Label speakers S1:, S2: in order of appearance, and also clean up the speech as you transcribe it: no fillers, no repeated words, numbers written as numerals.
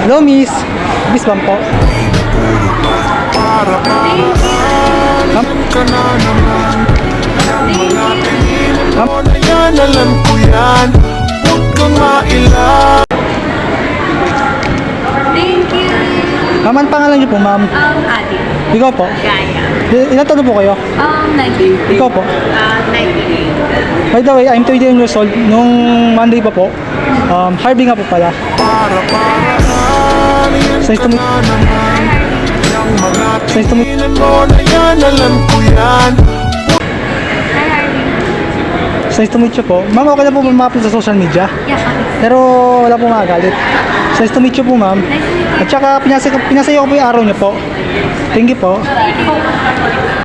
S1: Hello, miss. Miss Bam po.
S2: Ka na naman ng mga pigilan mo na yan, alam ko yan. Huwag kang mailang.
S3: Thank you.
S1: Ma'am, ang pangalan niyo po, ma'am?
S3: Adi.
S1: Ikaw po?
S3: Gaya.
S1: Ilan taon po kayo?
S3: 19.
S1: Ikaw po?
S3: 19.
S1: By the way, I'm 21 years old. Nung Monday pa po, Harvey nga po pala.
S2: Para-paraan
S1: Nice to meet-
S2: ka na naman ng mga
S1: Nice to meet-
S2: pigilan mo na yan, alam ko yan.
S3: Hi, Harvey.
S1: Nice to meet you po. Ma'am, okay na po ma-upload sa social media.
S3: Yeah, okay.
S1: Pero wala po magagalit. Nice to meet you po, ma'am.
S3: Nice to meet you.
S1: At saka pinasaya ko po yung araw niyo po. Thank you po.
S3: Thank you.